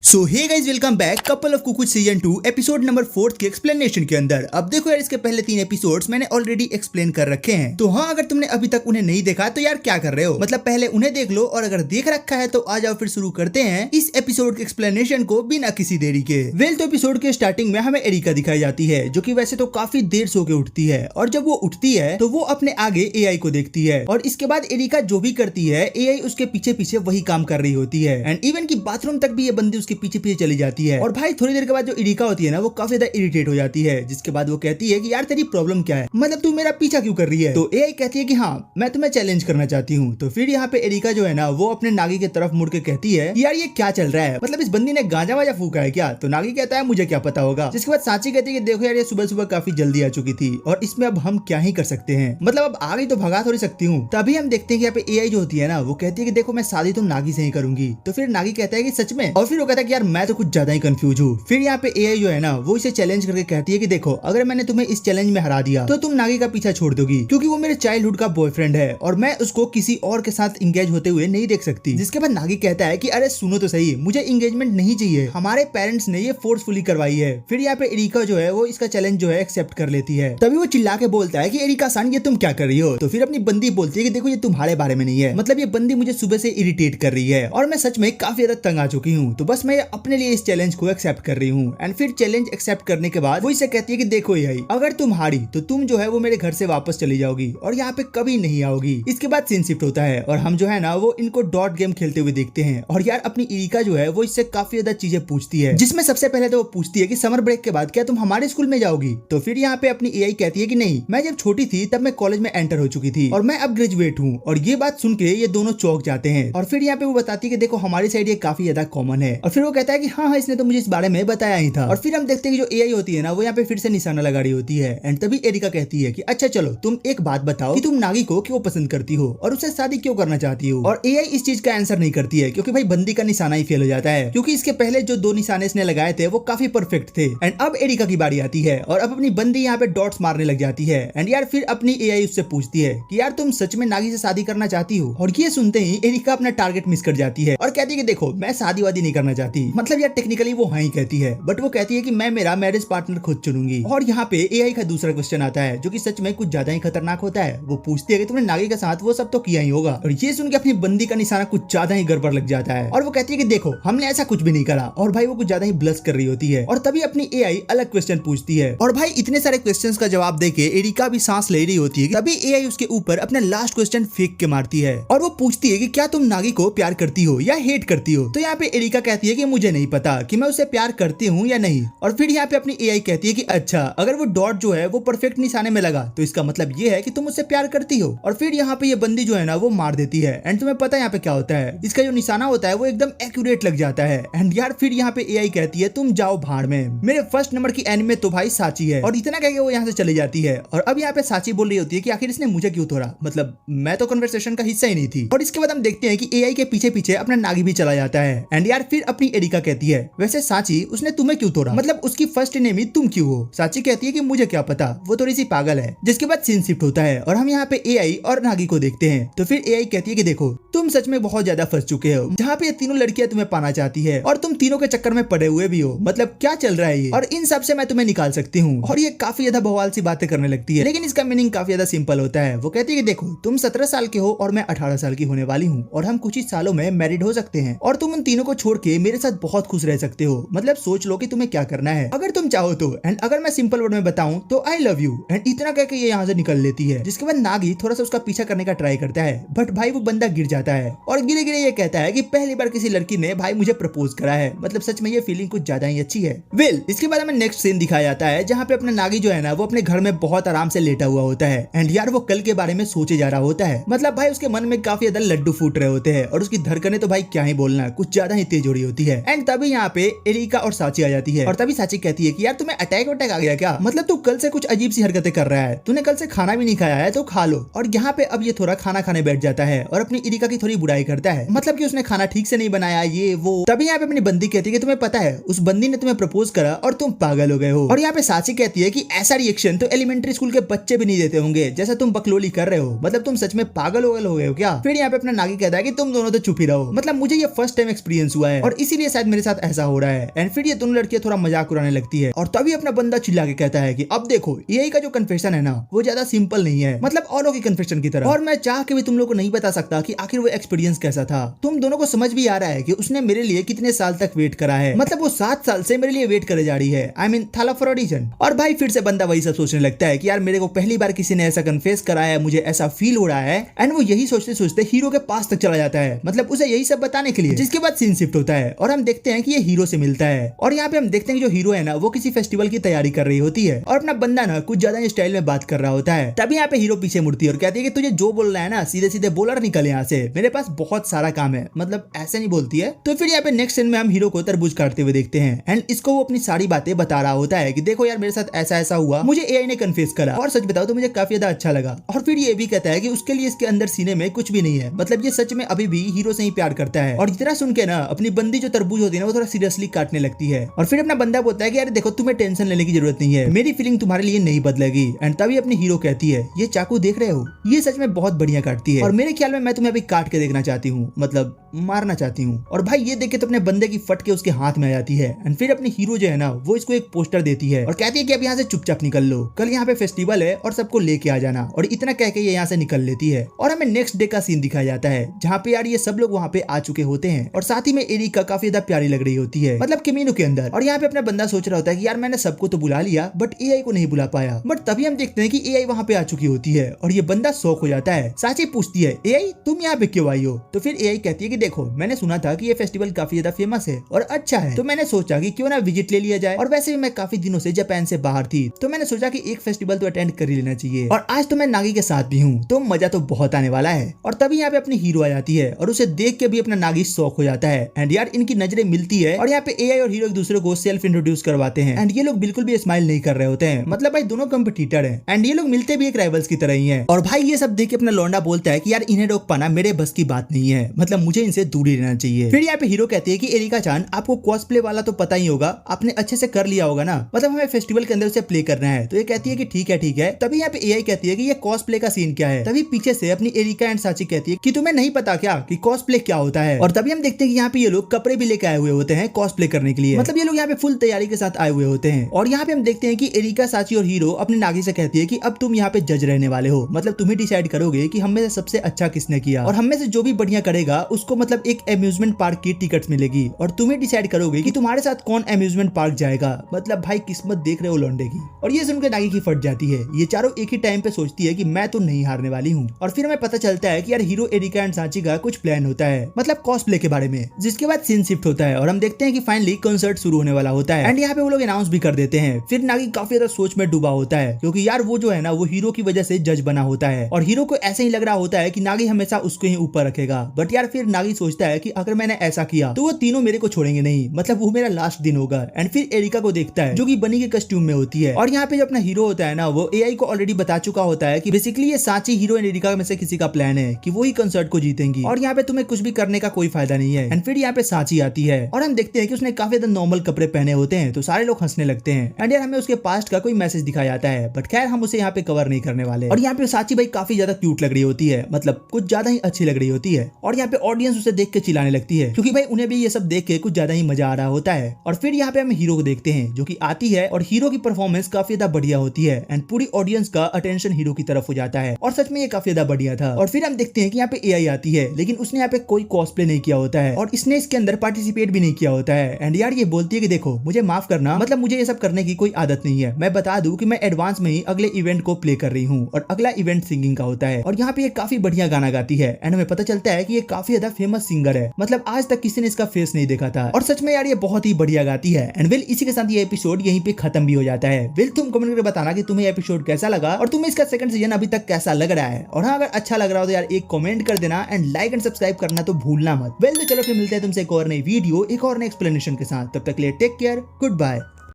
So hey guys, welcome back couple of cuckoos season 2 episode number 4 के explanation के अंदर। अब देखो यार, इसके पहले 3 एपिसोड्स मैंने ऑलरेडी एक्सप्लेन कर रखे हैं। तो हाँ, अगर तुमने अभी तक उन्हें नहीं देखा तो यार क्या कर रहे हो, मतलब पहले उन्हें देख लो, और अगर देख रखा है तो आ जाओ फिर शुरू करते हैं इस एपिसोड के एक्सप्लेनेशन को बिना किसी देरी के। वेल, तो एपिसोड के स्टार्टिंग में हमें एरिका दिखाई जाती है, जो की वैसे तो काफी देर सो के उठती है, और जब वो उठती है तो वो अपने आगे एआई को देखती है, और इसके बाद एरिका जो भी करती है एआई उसके पीछे पीछे वही काम कर रही होती है। एंड इवन की बाथरूम तक भी ये बंदी उसके पीछे पीछे चली जाती है। और भाई थोड़ी देर के बाद जो एरिका होती है ना, वो काफी ज्यादा इरिटेट हो जाती है, जिसके बाद वो कहती है कि यार तेरी प्रॉब्लम क्या है, मतलब तू मेरा पीछा क्यों कर रही है। तो एआई कहती है कि हाँ, मैं तुम्हें चैलेंज करना चाहती हूँ। तो फिर यहाँ पे एरिका जो है ना, वो अपने नागी की तरफ मुड़ के कहती है यार ये क्या चल रहा है, मतलब इस बंदी ने गांजा वाजा फूका है क्या। तो नागी कहता है मुझे क्या पता होगा। जिसके बाद सांची कहती है कि देखो यार, ये सुबह सुबह काफी जल्दी आ चुकी थी, और इसमें अब हम क्या ही कर सकते हैं, मतलब अब आगे तो भगा थोड़ी सकती हूँ। तभी हम देखते हैं कि यहाँ पे एआई जो होती है ना, वो कहती है कि देखो मैं शादी तो नागी से ही करूंगी। तो फिर नागी कहता है कि सच में, और फिर वो कहता है कि यार मैं तो कुछ ज्यादा ही कंफ्यूज हूँ। फिर यहाँ पे एआई जो है ना, वो इसे चैलेंज करके कहती है कि देखो अगर मैंने तुम्हें इस चैलेंज में हरा दिया तो तुम नागी का पीछा छोड़ दोगी, क्योंकि वो मेरे चाइल्डहुड का बॉयफ्रेंड है और मैं उसको किसी और के साथ इंगेज होते हुए नहीं देख सकती। जिसके बाद नागी कहता है कि अरे सुनो तो सही, मुझे इंगेजमेंट नहीं चाहिए, हमारे पेरेंट्स ने ये फोर्सफुली करवाई है। फिर यहाँ पे एरिका जो है वो इसका चैलेंज जो है एक्सेप्ट कर लेती है। तभी वो चिल्ला के बोलता है कि एरिका सन, ये तुम क्या कर रही हो। तो फिर अपनी बंदी बोलती है कि देखो ये तुम्हारे बारे में नहीं है, मतलब ये बंदी मुझे सुबह से इरिटेट कर रही है और मैं सच में काफी ज्यादा तंग आ चुकी हूँ, तो बस मैं अपने लिए इस चैलेंज को एक्सेप्ट कर रही हूँ। एंड फिर चैलेंज एक्सेप्ट करने के बाद वो इसे कहती है कि देखो यही, अगर तुम हारी तो तुम जो है वो मेरे घर से वापस चली जाओगी और यहाँ पे कभी नहीं आओगी। इसके बाद सीन शिफ्ट होता है और हम जो है ना वो इनको डॉट गेम खेलते हुए देखते हैं। और यार अपनी एरिका जो है वो इससे काफी ज्यादा चीजें पूछती है, जिसमें सबसे पहले तो वो पूछती है कि समर ब्रेक के बाद क्या तुम हमारे स्कूल में जाओगी। तो फिर यहाँ पे अपनी एआई कहती है कि नहीं, मैं जब छोटी थी तब मैं कॉलेज में एंटर हो चुकी थी और मैं अब ग्रेजुएट हूँ। और ये बात सुन के ये दोनों चौंक जाते हैं। और फिर यहाँ पे वो बताती है कि देखो हमारी साइड ये काफी ज्यादा कॉमन है। और फिर वो कहता है कि हाँ, इसने तो मुझे इस बारे में बताया ही था। और फिर हम देखते हैं कि जो एआई होती है ना, वो यहाँ पे फिर से निशाना लगा रही होती है। एंड तभी एरिका कहती है कि अच्छा चलो तुम एक बात बताओ कि तुम नागी को क्यों पसंद करती हो और उससे शादी क्यों करना चाहती हो। और एआई इस चीज का आंसर नहीं करती है, क्योंकि भाई बंदी का निशाना ही फेल हो जाता है, क्योंकि इसके पहले जो 2 निशाने इसने लगाए थे वो काफी परफेक्ट थे। एंड अब एरिका की बारी आती है और अब अपनी बंदी यहाँ पे डॉट्स मारने लग जाती है। एंड यार फिर अपनी एआई उससे पूछती है कि यार तुम सच में नागी से शादी करना चाहती हो। और ये सुनते ही एरिका अपना टारगेट मिस कर जाती है और कहती है कि देखो मैं शादी वादी नहीं करना चाहती, मतलब यार टेक्निकली वो हाँ ही कहती है, बट वो कहती है कि मैं मेरा मैरिज पार्टनर खुद चुनूंगी। और यहाँ पे एआई का दूसरा क्वेश्चन आता है, जो कि सच में कुछ ज्यादा ही खतरनाक होता है। वो पूछती है कि तुमने नागी के साथ वो सब तो किया ही होगा। और ये सुन के अपनी बंदी का निशाना कुछ ज्यादा ही गड़बड़ लग जाता है और वो कहती है कि देखो हमने ऐसा कुछ भी नहीं करा। और भाई वो कुछ ज्यादा ही ब्लश कर रही होती है। और तभी अपनी एआई अलग क्वेश्चन पूछती है, और भाई इतने सारे क्वेश्चंस का जवाब देके एरिका भी सांस ले रही होती है। तभी एआई उसके ऊपर अपना लास्ट क्वेश्चन फेंक के मारती है और वो पूछती है कि क्या तुम नागी को प्यार करती हो या हेट करती हो। तो यहाँ पे एरिका कहती है कि मुझे नहीं पता कि मैं उसे प्यार करती हूँ या नहीं। और फिर यहाँ पे अपनी एआई कहती है कि अच्छा, अगर वो डॉट जो है वो परफेक्ट निशाने में लगा तो इसका मतलब ये है कि तुम उससे प्यार करती हो। और फिर यहाँ पे ये बंदी जो है ना वो मार देती है। एंड तुम्हें पता है यहाँ पे क्या होता है, इसका जो निशाना होता है वो एकदम एक्यूरेट लग जाता है। एंड यार फिर यहाँ पे एआई कहती है तुम जाओ भाड़ में, मेरे फर्स्ट नंबर की एनिमे तो भाई साची है। और इतना कह के वो यहाँ से चली जाती है। और अब यहाँ पे साची बोल रही होती है कि आखिर इसने मुझे क्यों तोड़ा, मतलब मैं तो कन्वर्सेशन का हिस्सा ही नहीं थी। और इसके बाद हम देखते हैं कि एआई के पीछे पीछे अपना नागी भी चला जाता है। एंड यार फिर अपनी एरिका कहती है वैसे साची उसने तुम्हें क्यों तोड़ा, मतलब उसकी फर्स्ट एनिमी तुम क्यों हो। साची कहती है कि मुझे क्या पता, वो थोड़ी सी पागल है। जिसके बाद सीन शिफ्ट होता है और हम यहाँ पे एआई और नागी को देखते हैं। तो फिर एआई कहती है कि देखो तुम सच में बहुत ज्यादा फंस चुके हो, जहाँ पे ये तीनों लड़कियां तुम्हें पाना चाहती है और तुम तीनों के चक्कर में पड़े हुए भी हो, मतलब क्या चल रहा है ये, और इन सब से मैं तुम्हें निकाल सकती हूँ। और ये काफी ज्यादा बवाल सी बातें करने लगती है, लेकिन इसका मीनिंग काफी ज्यादा सिंपल होता है। वो कहती है कि देखो तुम 17 साल के हो और मैं 18 साल की होने वाली हूँ, और हम कुछ ही सालों में मैरिड हो सकते हैं, और तुम उन तीनों को छोड़ के मेरे साथ बहुत खुश रह सकते हो। मतलब सोच लो कि तुम्हें क्या करना है अगर तुम चाहो तो। एंड अगर मैं सिंपल वर्ड में बताऊं तो आई लव यू। एंड इतना कह के ये यहाँ से निकल लेती है। जिसके बाद नागी थोड़ा सा उसका पीछा करने का ट्राई करता है, बट भाई वो बंदा गिर जाता है और गिरे गिरे ये कहता है कि पहली बार किसी लड़की ने भाई मुझे प्रपोज करा है, मतलब सच में ये फीलिंग कुछ ज्यादा ही अच्छी है। वेल, इसके बाद हमें नेक्स्ट सीन दिखाया जाता है, जहाँ पे अपना नागी जो है ना वो अपने घर में बहुत आराम से लेटा हुआ होता है। एंड यार वो कल के बारे में सोचे जा रहा होता है, मतलब भाई उसके मन में काफी ज्यादा लड्डू फूट रहे होते हैं और उसकी धड़कनें तो भाई क्या ही बोलना, कुछ ज्यादा ही तेज हो रही होती है। एंड तभी यहाँ पे एरिका और साची आ जाती है और तभी साची कहती है कि यार तुम्हें अटैक वटैक आ गया क्या, मतलब तू कल से कुछ अजीब सी हरकतें कर रहा है, तूने कल से खाना भी नहीं खाया है तो खा लो। और यहाँ पे अब ये थोड़ा खाना खाने बैठ जाता है और अपनी एरिका की थोड़ी बुराई करता है, मतलब कि उसने खाना ठीक से नहीं बनाया ये वो। तभी यहाँ पे अपनी बंदी कहती है कि तुम्हें पता है उस बंदी ने तुम्हें प्रपोज करा और तुम पागल हो गए हो। और यहाँ पे साची कहती है कि ऐसा रिएक्शन तो एलिमेंट्री स्कूल के बच्चे भी नहीं देते होंगे जैसा तुम बकलोली कर रहे हो, मतलब तुम सच में पागल हो गए हो क्या। फिर यहाँ पे अपना नागी कहता है कि तुम दोनों तो चुप ही रहो, मतलब मुझे ये फर्स्ट टाइम एक्सपीरियंस हुआ है और इस इसीलिए शायद मेरे साथ ऐसा हो रहा है। एंड फिर ये दोनों लड़कियां थोड़ा मजाक उड़ाने लगती है और तभी अपना बंदा चिल्ला के कहता है कि अब देखो एआई का जो कन्फेशन है ना वो ज्यादा सिंपल नहीं है, मतलब औरों की कन्फेशन की तरह, और मैं चाह के भी तुम लोग को नहीं बता सकता कि आखिर वो एक्सपीरियंस कैसा था। तुम दोनों को समझ भी आ रहा है कि उसने मेरे लिए कितने साल तक वेट करा है, मतलब वो 7 साल से मेरे लिए वेट करे जा रही है। आई मीन थाला फॉर ऑडिशन। और भाई फिर से बंदा वही सब सोचने लगता है कि यार मेरे को पहली बार किसी ने ऐसा कन्फेस करा है, मुझे ऐसा फील हो रहा है। एंड वो यही सोचते सोचते हीरो के पास तक चला जाता है, मतलब उसे यही सब बताने के लिए, जिसके बाद सीन शिफ्ट होता है और हम देखते हैं कि ये हीरो से मिलता है। और यहाँ पे हम देखते हैं कि जो हीरो है ना वो किसी फेस्टिवल की तैयारी कर रही होती है और अपना बंदा ना कुछ ज्यादा स्टाइल में बात कर रहा होता है। तभी यहाँ पे हीरो पीछे मुड़ती है और कहती है कि तुझे जो बोल रहा है ना सीधे सीधे बोल और निकल यहाँ से, मेरे पास बहुत सारा काम है, मतलब ऐसे नहीं बोलती है। तो फिर यहाँ पे नेक्स्ट सीन में हम हीरो को तरबूज काटते हुए देखते हैं एंड इसको वो अपनी सारी बातें बता रहा होता है कि देखो यार मेरे साथ ऐसा ऐसा हुआ, मुझे एआई ने कन्फेस करा और सच बताओ तो मुझे काफी ज्यादा अच्छा लगा। और फिर ये भी कहता है कि उसके लिए इसके अंदर सीने में कुछ भी नहीं है, मतलब ये सच में अभी भी हीरो से ही प्यार करता है। और इतना सुन के ना अपनी बंदी जो तरबूज होती है ना वो थोड़ा सीरियसली काटने लगती है। और फिर अपना बंदा बोलता है कि यार देखो तुम्हें टेंशन लेने की जरूरत नहीं है, मेरी फीलिंग तुम्हारे लिए नहीं बदलेगी। एंड तभी अपनी हीरो कहती है ये चाकू देख रहे हो, ये सच में बहुत बढ़िया काटती है और मेरे ख्याल में मैं तुम्हें अभी काट के देखना चाहती हूँ, मतलब मारना चाहती हूँ। और भाई ये देख के तो अपने बंदे की फट के उसके हाथ में आ जाती है। एंड फिर अपनी हीरो जो है ना वो इसको एक पोस्टर देती है और कहती है कि अब यहाँ से चुपचाप निकल लो, कल यहाँ पे फेस्टिवल है और सबको लेके आ जाना। और इतना कह के ये यहाँ से निकल लेती है और हमें नेक्स्ट डे का सीन दिखाया जाता है जहाँ पे यार ये सब लोग वहाँ पे आ चुके होते हैं और साथ ही में एरिका काफी ज्यादा प्यारी लग रही होती है, मतलब केमिनो के अंदर। और यहाँ पे अपना बंदा सोच रहा होता है कि यार मैंने सबको तो बुला लिया बट एआई को नहीं बुला पाया। बट तभी हम देखते हैं कि एआई वहाँ पे आ चुकी होती है और ये बंदा शॉक हो जाता है। साची पूछती है एआई तुम यहाँ पे क्यों आई हो? तो फिर एआई कहती है कि देखो मैंने सुना था कि ये फेस्टिवल काफी ज्यादा फेमस है और अच्छा है, तो मैंने सोचा कि क्यों ना विजिट ले लिया जाए। और वैसे भी मैं काफी दिनों से जापान से बाहर थी तो मैंने सोचा कि एक फेस्टिवल तो अटेंड कर ही लेना चाहिए। और आज तो मैं नागी के साथ भी हूँ तो मजा तो बहुत आने वाला है। और तभी यहाँ पे अपनी हीरो आ जाती है और उसे देख के भी अपना नागी शौक हो जाता है। एंड यार इनकी नजरें मिलती है और यहाँ पे एआई और हीरो एक दूसरे को सेल्फ इंट्रोड्यूस करवाते हैं। एंड ये लोग बिल्कुल भी स्माइल नहीं कर रहे होते हैं, मतलब भाई दोनों कंपटीटर हैं एंड ये लोग मिलते भी एक राइवल्स की तरह ही हैं। और भाई ये सब देख के अपना लौंडा बोलता है कि यार इन्हें रोक पाना मेरे बस की बात नहीं है, मतलब मुझे इनसे दूर ही रहना चाहिए। फिर यहाँ पे हीरो कहती है कि एरिका चान आपको कॉस्प्ले वाला तो पता ही होगा, आपने अच्छे से कर लिया होगा ना, मतलब हमें फेस्टिवल के अंदर उसे प्ले करना है। तो ये कहती है कि ठीक है ठीक है। तभी यहाँ पे एआई कहती है कि ये कॉस्प्ले का सीन क्या है। तभी पीछे से अपनी एरिका एंड साची कहती है कि तुम्हें नहीं पता क्या कि कॉस्प्ले क्या होता है। और तभी हम देखते हैं कि यहाँ पे ये लोग कपड़े भी लेके आए हुए होते हैं कॉस्प्ले करने के लिए, मतलब ये लोग यहाँ पे फुल तैयारी के साथ आए हुए होते हैं। और यहाँ पे हम देखते हैं कि एरिका साची और हीरो अपनी नागी से कहती है कि अब तुम यहाँ पे जज रहने वाले हो, मतलब तुम ही डिसाइड करोगे कि हम में से सबसे अच्छा किसने किया और हम में से जो भी बढ़िया करेगा उसको मतलब एक अम्यूजमेंट पार्क की टिकट्स मिलेगी और तुम ही डिसाइड करोगे कि तुम्हारे साथ कौन अम्यूजमेंट पार्क जाएगा। मतलब भाई किस्मत देख रहे हो लौंडे की। और ये सुनकर नागी की फट जाती है। ये चारों एक ही टाइम पे सोचती है कि मैं तो नहीं हारने वाली हूँ। और फिर हमें पता चलता है कि यार हीरो एरिका एंड सांची का कुछ प्लान होता है, मतलब कॉस्प्ले के बारे में, जिसके बाद सीन शिफ्ट होता है और हम देखते हैं कि फाइनली कंसर्ट शुरू होने वाला होता है। एंड यहाँ पे वो लोग अनाउंस भी कर देते हैं। फिर नागी काफी ज्यादा सोच में डूबा होता है क्योंकि यार वो जो है ना वो हीरो की वजह से जज बना होता है और हीरो को ऐसे ही लग रहा होता है कि नागी हमेशा उसको ही ऊपर रखेगा। बट यार फिर नागी सोचता है कि अगर मैंने ऐसा किया तो वो तीनों मेरे को छोड़ेंगे नहीं, मतलब वो मेरा लास्ट दिन होगा। एंड फिर एरिका को देखता है जो कि बनी के कस्ट्यूम में होती है। और यहाँ पे जो अपना हीरो होता है ना वो एआई को ऑलरेडी बता चुका होता है कि बेसिकली ये सांची हीरो एंड एरिका में से किसी का प्लान है कि वो ही कंसर्ट को जीतेंगी और यहाँ पे तुम्हें कुछ भी करने का कोई फायदा नहीं है। एंड फिर यहाँ पे सांची आती है और हम देखते हैं कि उसने काफी ज्यादा नॉर्मल कपड़े पहने होते हैं तो सारे लोग हंसने लगते हैं। एंड यार हमें उसके पास्ट का कोई मैसेज दिखाया जाता है बट खैर हम उसे यहाँ पे कवर नहीं करने वाले। और यहाँ पे सांची भाई काफी ज्यादा क्यूट लग रही होती है, मतलब कुछ ज्यादा ही अच्छी लग रही होती है। और यहाँ पे ऑडियंस उसे देख के चिल्लाने लगती है क्योंकि भाई उन्हें भी ये सब देख के कुछ ज्यादा ही मजा आ रहा होता है। और फिर यहाँ पे हम हीरो को देखते हैं जो कि आती है और हीरो की परफॉर्मेंस काफी ज्यादा बढ़िया होती है एंड पूरी ऑडियंस का अटेंशन हीरो की तरफ हो जाता है और सच में ये काफी ज्यादा बढ़िया था। और फिर हम देखते हैं कि यहाँ पे एआई आती है लेकिन उसने यहाँ पे कोई कॉस्प्ले नहीं किया होता है और इसने इसके अंदर पार्टिसिपेट भी नहीं किया होता है। एंड यार ये बोलती है कि देखो मुझे माफ करना, मतलब मुझे ये सब करने की कोई आदत नहीं है। मैं बता दूं कि मैं एडवांस में ही अगले इवेंट को प्ले कर रही हूँ और अगला इवेंट सिंगिंग का होता है। और यहाँ पे ये काफी बढ़िया गाना गाती है एंड हमें पता चलता है कि ये काफी ज्यादा फेमस सिंगर है, मतलब आज तक किसी ने इसका फेस नहीं देखा था। और सच में यार ये बहुत ही बढ़िया गाती है। एंड वेल इसी के साथ ये एपिसोड यहीं पे खत्म भी हो जाता है। वेल तुम कमेंट करके बताना कि तुम्हें एपिसोड कैसा लगा और तुम्हें इसका सेकंड सीजन अभी तक कैसा लग रहा है। और हाँ अगर अच्छा लग रहा हो तो यार एक कमेंट कर देना एंड लाइक एंड सब्सक्राइब करना तो भूलना मत। वेल तो चलो फिर मिलते हैं तुमसे एक और नई वीडियो एक और नए एक्सप्लेनेशन के साथ। तब तक के लिए टेक केयर, गुड बाय।